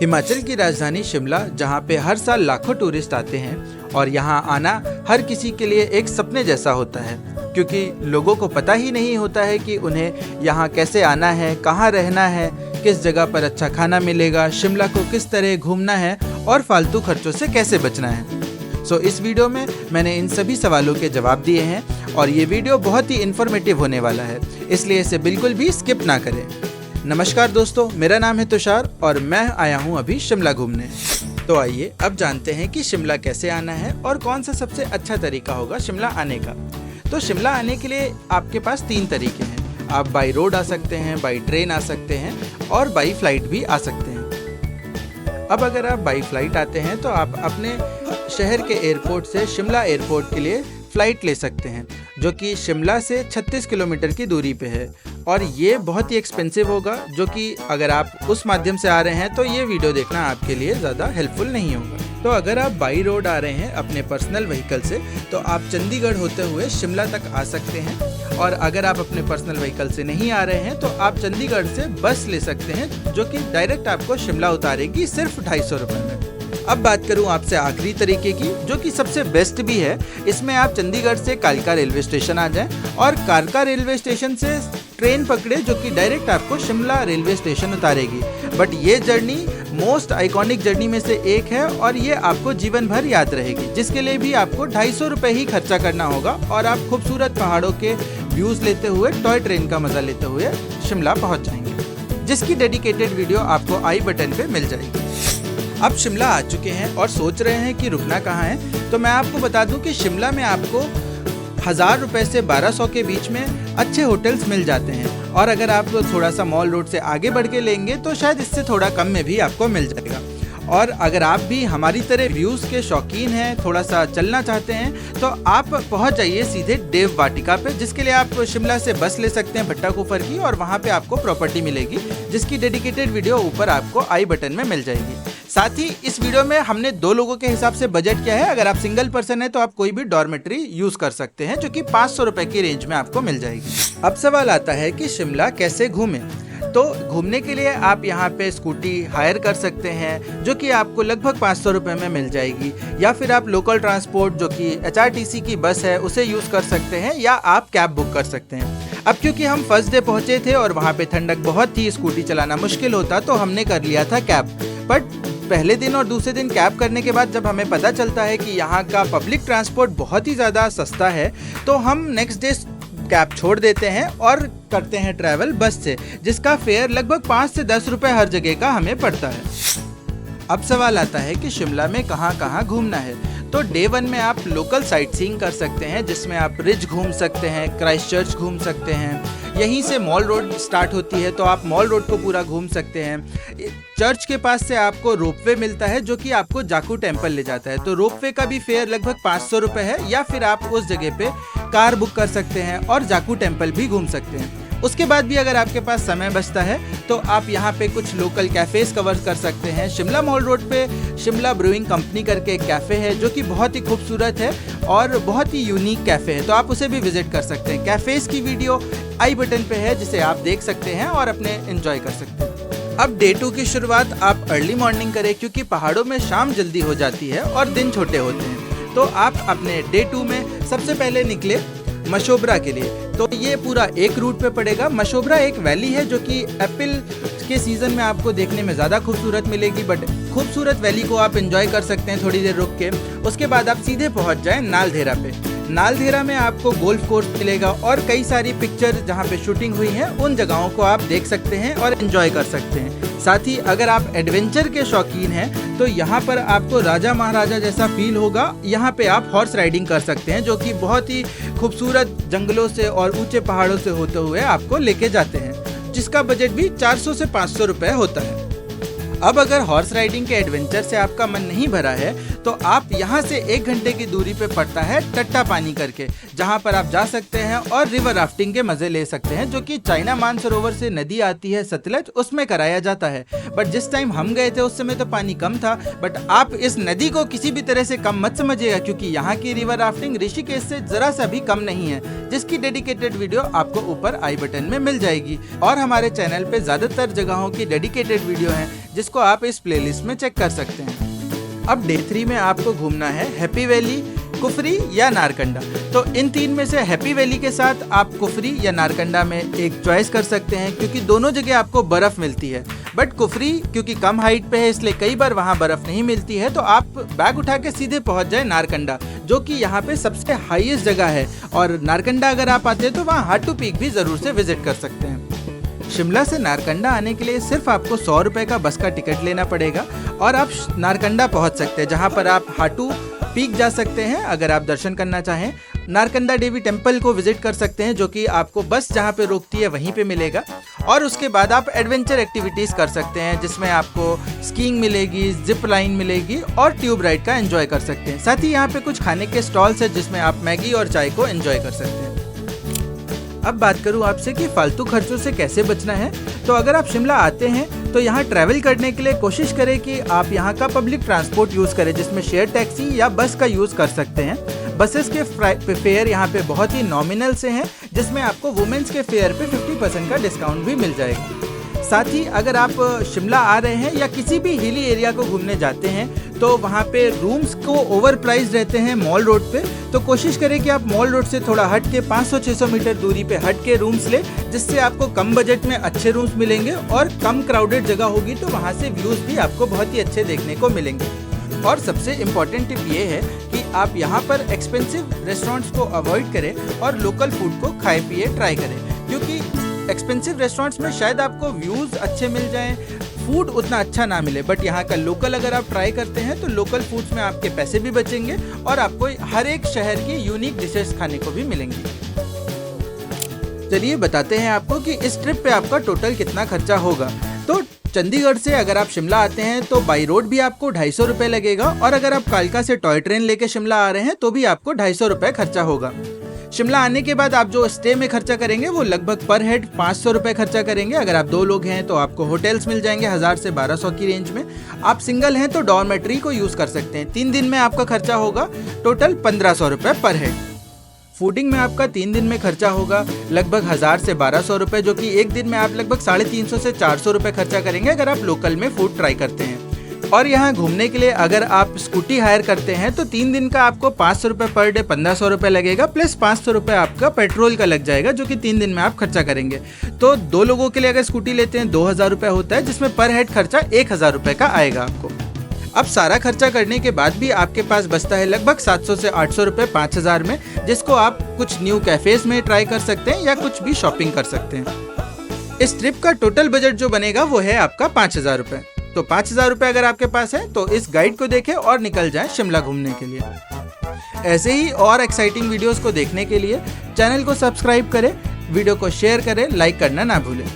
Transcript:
हिमाचल की राजधानी शिमला, जहां पे हर साल लाखों टूरिस्ट आते हैं और यहां आना हर किसी के लिए एक सपने जैसा होता है, क्योंकि लोगों को पता ही नहीं होता है कि उन्हें यहां कैसे आना है, कहां रहना है, किस जगह पर अच्छा खाना मिलेगा, शिमला को किस तरह घूमना है और फालतू खर्चों से कैसे बचना है। इस वीडियो में मैंने इन सभी सवालों के जवाब दिए हैं और ये वीडियो बहुत ही इन्फॉर्मेटिव होने वाला है, इसलिए इसे बिल्कुल भी स्किप ना करें। नमस्कार दोस्तों, मेरा नाम है तुषार और मैं आया हूँ अभी शिमला घूमने। तो आइए अब जानते हैं कि शिमला कैसे आना है और कौन सा सबसे अच्छा तरीका होगा शिमला आने का। तो शिमला आने के लिए आपके पास 3 तरीके हैं। आप बाई रोड आ सकते हैं, बाई ट्रेन आ सकते हैं और बाई फ्लाइट भी आ सकते हैं। अब अगर आप बाई फ्लाइट आते हैं तो आप अपने शहर के एयरपोर्ट से शिमला एयरपोर्ट के लिए फ़्लाइट ले सकते हैं, जो कि शिमला से 36 किलोमीटर की दूरी पे है और ये बहुत ही एक्सपेंसिव होगा, जो कि अगर आप उस माध्यम से आ रहे हैं तो ये वीडियो देखना आपके लिए ज़्यादा हेल्पफुल नहीं होगा। तो अगर आप बाई रोड आ रहे हैं अपने पर्सनल व्हीकल से तो आप चंडीगढ़ होते हुए शिमला तक आ सकते हैं, और अगर आप अपने पर्सनल व्हीकल से नहीं आ रहे हैं तो आप चंडीगढ़ से बस ले सकते हैं, जो कि डायरेक्ट आपको शिमला उतारेगी सिर्फ 250 रुपये में। अब बात करूं आपसे आखिरी तरीके की, जो कि सबसे बेस्ट भी है। इसमें आप चंडीगढ़ से कालका रेलवे स्टेशन आ जाएं और कालका रेलवे स्टेशन से ट्रेन पकड़े, जो कि डायरेक्ट आपको शिमला रेलवे स्टेशन उतारेगी। बट ये जर्नी मोस्ट आइकॉनिक जर्नी में से एक है और ये आपको जीवन भर याद रहेगी, जिसके लिए भी आपको 250 रुपये ही खर्चा करना होगा और आप खूबसूरत पहाड़ों के व्यूज लेते हुए, टॉय ट्रेन का मजा लेते हुए शिमला पहुंच जाएंगे, जिसकी डेडिकेटेड वीडियो आपको आई बटन पे मिल जाएगी। अब शिमला आ चुके हैं और सोच रहे हैं कि रुकना कहाँ है, तो मैं आपको बता दूं कि शिमला में आपको 1000 रुपये से 1200 के बीच में अच्छे होटल्स मिल जाते हैं, और अगर आप थोड़ा सा मॉल रोड से आगे बढ़ के लेंगे तो शायद इससे थोड़ा कम में भी आपको मिल जाएगा। और अगर आप भी हमारी तरह व्यूज़ के शौकीन हैं, थोड़ा सा चलना चाहते हैं, तो आप पहुंच जाइए सीधे देव वाटिका पे, जिसके लिए आप शिमला से बस ले सकते हैं भट्टा कुफर की, और वहां पे आपको प्रॉपर्टी मिलेगी, जिसकी डेडिकेटेड वीडियो ऊपर आपको आई बटन में मिल जाएगी। साथ ही इस वीडियो में हमने 2 लोगों के हिसाब से बजट किया है। अगर आप सिंगल पर्सन है तो आप कोई भी डॉर्मेट्री यूज कर सकते हैं, जो कि 500 रुपए की रेंज में आपको मिल जाएगी। अब सवाल आता है कि शिमला कैसे घूमें। तो घूमने के लिए आप यहाँ पे स्कूटी हायर कर सकते हैं, जो कि आपको लगभग 500 रुपये में मिल जाएगी, या फिर आप लोकल ट्रांसपोर्ट जो कि HRTC की बस है उसे यूज़ कर सकते हैं, या आप कैब बुक कर सकते हैं। अब क्योंकि हम फर्स्ट डे पहुँचे थे और वहाँ पे ठंडक बहुत थी, स्कूटी चलाना मुश्किल होता, तो हमने कर लिया था कैब। बट पहले दिन और दूसरे दिन कैब करने के बाद जब हमें पता चलता है कि यहाँ का पब्लिक ट्रांसपोर्ट बहुत ही ज़्यादा सस्ता है, तो हम नेक्स्ट डे कैब छोड़ देते हैं और करते हैं ट्रैवल बस से, जिसका फेयर लगभग 5 से 10 रुपए हर जगह का हमें पड़ता है। अब सवाल आता है कि शिमला में कहाँ कहाँ घूमना है। तो डे 1 में आप लोकल साइट सीइंग कर सकते हैं, जिसमें आप रिज घूम सकते हैं, क्राइस्ट चर्च घूम सकते हैं, यहीं से मॉल रोड स्टार्ट होती है तो आप मॉल रोड को पूरा घूम सकते हैं। चर्च के पास से आपको रोपवे मिलता है, जो कि आपको जाकू टेम्पल ले जाता है, तो रोपवे का भी फेयर लगभग 500 रुपये है, या फिर आप उस जगह पे कार बुक कर सकते हैं और जाकू टेम्पल भी घूम सकते हैं। उसके बाद भी अगर आपके पास समय बचता है तो आप यहाँ पे कुछ लोकल कैफ़ेज कवर कर सकते हैं। शिमला मॉल रोड पे शिमला ब्रूइंग कंपनी करके एक कैफ़े है, जो कि बहुत ही खूबसूरत है और बहुत ही यूनिक कैफ़े है, तो आप उसे भी विजिट कर सकते हैं। कैफ़ेज़ की वीडियो आई बटन पे है, जिसे आप देख सकते हैं और अपने एंजॉय कर सकते हैं। अब डे 2 की शुरुआत आप अर्ली मॉर्निंग करें, क्योंकि पहाड़ों में शाम जल्दी हो जाती है और दिन छोटे होते हैं। तो आप अपने डे 2 में सबसे पहले निकले मशोबरा के लिए। तो ये पूरा एक रूट पे पड़ेगा। मशोबरा एक वैली है, जो कि एप्पल के सीज़न में आपको देखने में ज़्यादा खूबसूरत मिलेगी, बट खूबसूरत वैली को आप एंजॉय कर सकते हैं थोड़ी देर रुक के। उसके बाद आप सीधे पहुंच जाएं नालधेरा पे। नालधेरा में आपको गोल्फ कोर्स मिलेगा और कई सारी पिक्चर जहां पे शूटिंग हुई है उन जगहों को आप देख सकते हैं और एंजॉय कर सकते हैं। साथ ही अगर आप एडवेंचर के शौकीन हैं तो यहाँ पर आपको राजा महाराजा जैसा फील होगा। यहाँ पे आप हॉर्स राइडिंग कर सकते हैं, जो कि बहुत ही खूबसूरत जंगलों से और ऊंचे पहाड़ों से होते हुए आपको लेके जाते हैं, जिसका बजट भी 400 से 500 रुपये होता है। अब अगर हॉर्स राइडिंग के एडवेंचर से आपका मन नहीं भरा है तो आप यहाँ से 1 घंटे की दूरी पे पड़ता है टट्टा पानी करके, जहाँ पर आप जा सकते हैं और रिवर राफ्टिंग के मजे ले सकते हैं, जो कि चाइना मानसरोवर से नदी आती है सतलज, उसमें कराया जाता है। बट जिस टाइम हम गए थे उस समय तो पानी कम था, बट आप इस नदी को किसी भी तरह से कम मत समझिएगा, क्योंकि यहाँ की रिवर राफ्टिंग ऋषिकेश से जरा सा भी कम नहीं है, जिसकी डेडिकेटेड वीडियो आपको ऊपर आई बटन में मिल जाएगी। और हमारे चैनल पे ज्यादातर जगहों की डेडिकेटेड वीडियो है, जिसको आप इस प्लेलिस्ट में चेक कर सकते हैं। अब डे 3 में आपको घूमना है हैप्पी वैली, कुफरी या नारकंडा। तो इन 3 में से हैप्पी वैली के साथ आप कुफरी या नारकंडा में एक चॉइस कर सकते हैं, क्योंकि दोनों जगह आपको बर्फ़ मिलती है। बट कुफरी क्योंकि कम हाइट पे है, इसलिए कई बार वहाँ बर्फ़ नहीं मिलती है, तो आप बैग उठा के सीधे पहुँच जाए नारकंडा, जो कि यहाँ पे सबसे हाईएस्ट जगह है। और नारकंडा अगर आप आते हैं तो वहाँ हाटू पीक भी ज़रूर से विजिट कर सकते हैं। शिमला से नारकंडा आने के लिए सिर्फ आपको 100 रुपये का बस का टिकट लेना पड़ेगा और आप नारकंडा पहुँच सकते हैं, जहाँ पर आप हाटू पीक जा सकते हैं अगर आप दर्शन करना चाहें। नारकंडा देवी टेम्पल को विजिट कर सकते हैं, जो कि आपको बस जहाँ पे रोकती है वहीं पे मिलेगा। और उसके बाद आप एडवेंचर एक्टिविटीज़ कर सकते हैं, जिसमें आपको स्कीइंग मिलेगी, जिप लाइन मिलेगी और ट्यूब राइड का एंजॉय कर सकते हैं। साथ ही यहाँ पे कुछ खाने के स्टॉल्स हैं, जिसमें आप मैगी और चाय को एंजॉय कर सकते हैं। अब बात करूँ आपसे कि फालतू खर्चों से कैसे बचना है। तो अगर आप शिमला आते हैं तो यहाँ ट्रैवल करने के लिए कोशिश करें कि आप यहाँ का पब्लिक ट्रांसपोर्ट यूज़ करें, जिसमें शेयर टैक्सी या बस का यूज़ कर सकते हैं। बसेस के फेयर यहाँ पे बहुत ही नॉमिनल से हैं, जिसमें आपको वुमेन्स के फेयर पे 50% का डिस्काउंट भी मिल जाएगा। साथ ही अगर आप शिमला आ रहे हैं या किसी भी हिली एरिया को घूमने जाते हैं तो वहाँ पे रूम्स को ओवर प्राइस रहते हैं मॉल रोड पे, तो कोशिश करें कि आप मॉल रोड से थोड़ा हट के 500-600 मीटर दूरी पे हट के रूम्स ले, जिससे आपको कम बजट में अच्छे रूम्स मिलेंगे और कम क्राउडेड जगह होगी, तो वहाँ से व्यूज़ भी आपको बहुत ही अच्छे देखने को मिलेंगे। और सबसे इम्पॉर्टेंट टिप ये है कि आप यहाँ पर एक्सपेंसिव रेस्टोरेंट्स को अवॉइड करें और लोकल फूड को खाए पिए ट्राई करें, क्योंकि एक्सपेंसिव रेस्टोरेंट्स में शायद आपको व्यूज़ अच्छे मिल जाएं, फूड उतना अच्छा ना मिले, बट यहाँ का लोकल अगर आप ट्राई करते हैं तो लोकल फूड्स में आपके पैसे भी बचेंगे और आपको हर एक शहर की यूनिक डिशेस खाने को भी मिलेंगी। चलिए बताते हैं आपको कि इस ट्रिप पे आपका टोटल कितना खर्चा होगा। तो चंडीगढ़ से अगर आप शिमला आते हैं तो बाई रोड भी आपको 250 रुपये लगेगा, और अगर आप कालका से टॉय ट्रेन लेके शिमला आ रहे हैं तो भी आपको 250 रुपये खर्चा होगा। शिमला आने के बाद आप जो स्टे में खर्चा करेंगे वो लगभग पर हेड 500 रुपये खर्चा करेंगे। अगर आप 2 लोग हैं तो आपको होटल्स मिल जाएंगे 1000 से 1200 की रेंज में। आप सिंगल हैं तो डॉर्मेट्री को यूज़ कर सकते हैं। 3 दिन में आपका खर्चा होगा टोटल 1500 रुपये पर हेड। फूडिंग में आपका 3 दिन में खर्चा होगा लगभग 1000 से 1200 रुपये, जो कि एक दिन में आप लगभग 350 से 400 रुपये खर्चा करेंगे अगर आप लोकल में फूड ट्राई करते हैं। और यहाँ घूमने के लिए अगर आप स्कूटी हायर करते हैं तो 3 दिन का आपको 500 रुपये पर डे 1500 रुपये लगेगा, प्लस 500 रुपये आपका पेट्रोल का लग जाएगा, जो कि 3 दिन में आप खर्चा करेंगे। तो 2 लोगों के लिए अगर स्कूटी लेते हैं 2000 रुपये होता है, जिसमें पर हेड खर्चा 1000 रुपये का आएगा आपको। अब सारा खर्चा करने के बाद भी आपके पास बचता है लगभग 700 से 800 रुपये 5000 में, जिसको आप कुछ न्यू कैफेज में ट्राई कर सकते हैं या कुछ भी शॉपिंग कर सकते हैं। इस ट्रिप का टोटल बजट जो बनेगा वो है आपका 5000 रुपये। तो 5000 रुपये अगर आपके पास है तो इस गाइड को देखें और निकल जाएं शिमला घूमने के लिए। ऐसे ही और एक्साइटिंग वीडियोस को देखने के लिए चैनल को सब्सक्राइब करें, वीडियो को शेयर करें, लाइक करना ना भूलें।